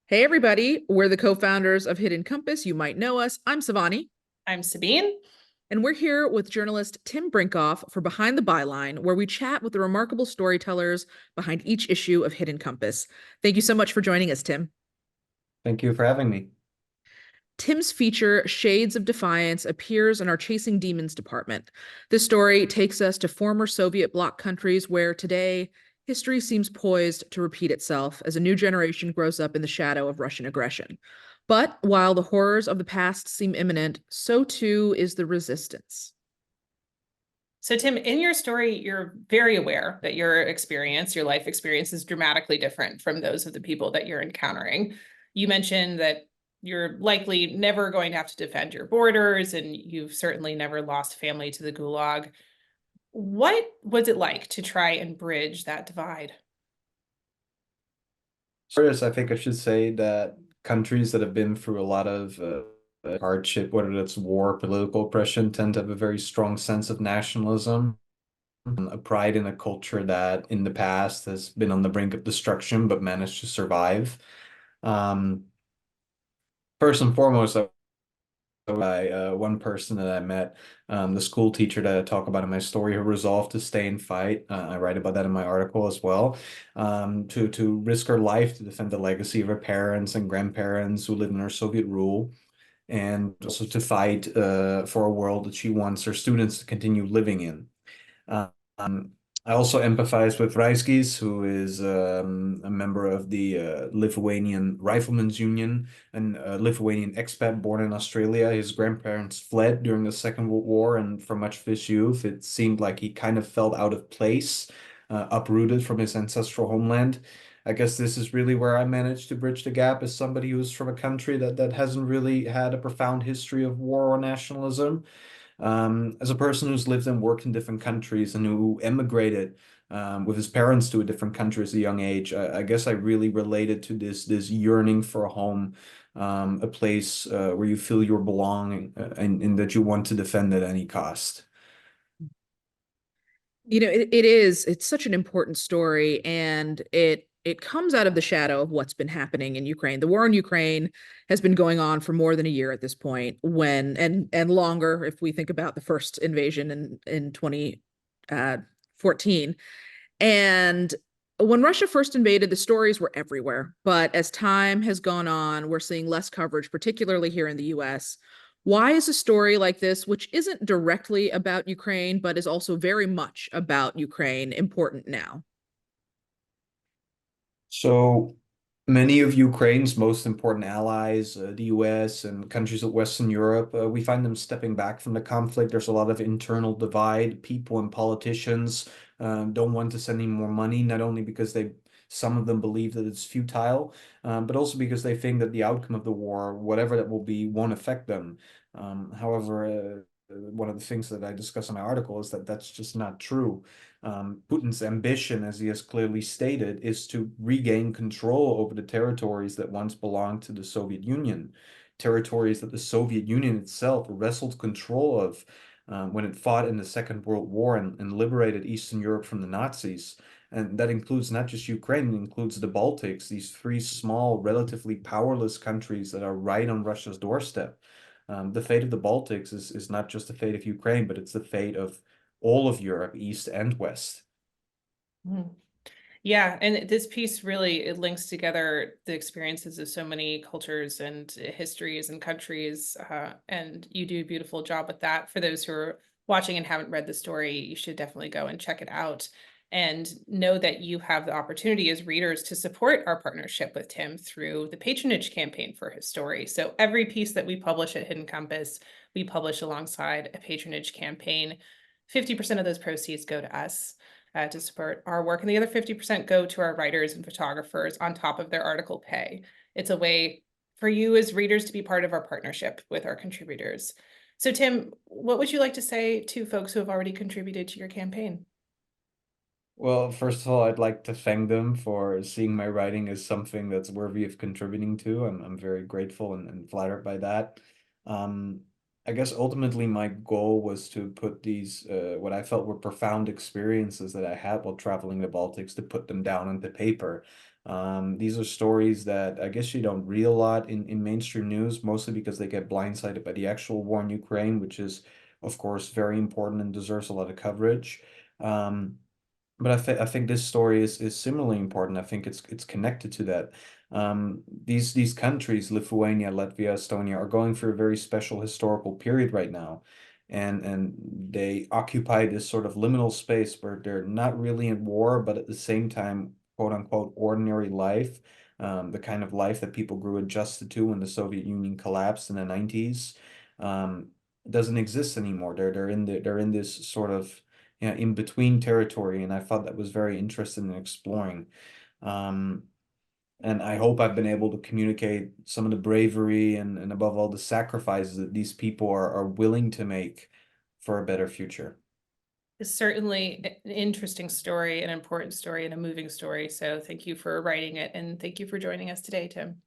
Hey, everybody. We're the co founders of Hidden Compass. You might know us. I'm Savani, I'm Sabine. and we're here with journalist Tim Brinkhof for Behind the Byline, where we chat with the remarkable storytellers behind each issue of Hidden Compass. Thank you so much for joining us, Tim. Thank you for having me. Tim's feature, Shades of Defiance, appears in our Chasing Demons department. This story takes us to former Soviet bloc countries where today history seems poised to repeat itself as a new generation grows up in the shadow of Russian aggression. But while the horrors of the past seem imminent, so too is the resistance. So, Tim, in your story, you're very aware that your life experience is dramatically different from those of the people that you're encountering. You mentioned that you're likely never going to have to defend your borders, and you've certainly never lost family to the gulag. What was it like to try and bridge that divide? First, I think I should say that countries that have been through a lot of hardship, whether that's war, political oppression, tend to have a very strong sense of nationalism, a pride in a culture that in the past has been on the brink of destruction but managed to survive. Um, First and foremost, by one person that I met, the school teacher that I talk about in my story, who resolved to stay and fight. I write about that in my article as well. To risk her life to defend the legacy of her parents and grandparents who lived under Soviet rule, and also to fight for a world that she wants her students to continue living in. Um, I also empathize with Raiskis, who is a member of the Lithuanian Riflemen's Union, and a Lithuanian expat born in Australia. His grandparents fled during the Second World War, and for much of his youth, it seemed like he kind of felt out of place, uprooted from his ancestral homeland. I guess this is really where I managed to bridge the gap as somebody who's from a country that hasn't really had a profound history of war or nationalism. As a person who's lived and worked in different countries and who emigrated with his parents to a different country at a young age, I guess I really related to this yearning for a home, a place where you feel you're belonging and that you want to defend at any cost. It's such an important story, and it comes out of the shadow of what's been happening in Ukraine. The war in Ukraine has been going on for more than a year at this point, when and longer if we think about the first invasion in 2014. And when Russia first invaded, the stories were everywhere. But as time has gone on, we're seeing less coverage, particularly here in the US. Why is a story like this, which isn't directly about Ukraine, but is also very much about Ukraine, important now? So many of Ukraine's most important allies, the US and countries of Western Europe, we find them stepping back from the conflict. There's a lot of internal divide. People and politicians don't want to send any more money, not only because some of them believe that it's futile, but also because they think that the outcome of the war, whatever that will be, won't affect them. However, one of the things that I discuss in my article is that that's just not true. Putin's ambition, as he has clearly stated, is to regain control over the territories that once belonged to the Soviet Union, territories that the Soviet Union itself wrestled control of when it fought in the Second World War and liberated Eastern Europe from the Nazis. And that includes not just Ukraine, it includes the Baltics, these three small, relatively powerless countries that are right on Russia's doorstep. The fate of the Baltics is not just the fate of Ukraine, but it's the fate of all of Europe, East and West. Mhm. Yeah, and this piece really it links together the experiences of so many cultures and histories and countries, and you do a beautiful job with that. For those who are watching and haven't read the story, you should definitely go and check it out, and know that you have the opportunity as readers to support our partnership with Tim through the patronage campaign for his story. So every piece that we publish at Hidden Compass, we publish alongside a patronage campaign. 50% of those proceeds go to us to support our work, and the other 50% go to our writers and photographers on top of their article pay. It's a way for you as readers to be part of our partnership with our contributors. So, Tim, what would you like to say to folks who have already contributed to your campaign? Well, first of all, I'd like to thank them for seeing my writing as something that's worthy of contributing to. I'm very grateful and flattered by that. Um, I guess ultimately my goal was to put these, what I felt were profound experiences that I had while traveling the Baltics, to put them down onto paper. These are stories that I guess you don't read a lot in mainstream news, mostly because they get blindsided by the actual war in Ukraine, which is, of course, very important and deserves a lot of coverage. Um, but I think this story is similarly important. I think it's connected to that. These countries, Lithuania, Latvia, Estonia, are going through a very special historical period right now, and they occupy this sort of liminal space where they're not really in war, but at the same time, quote unquote, ordinary life, the kind of life that people grew adjusted to when the Soviet Union collapsed in the 90s, um, doesn't exist anymore. They're in this sort of, yeah, in between territory, and I thought that was very interesting in exploring. Um, and I hope I've been able to communicate some of the bravery and above all the sacrifices that these people are willing to make for a better future. It's certainly an interesting story, an important story, and a moving story. So thank you for writing it, and thank you for joining us today, Tim.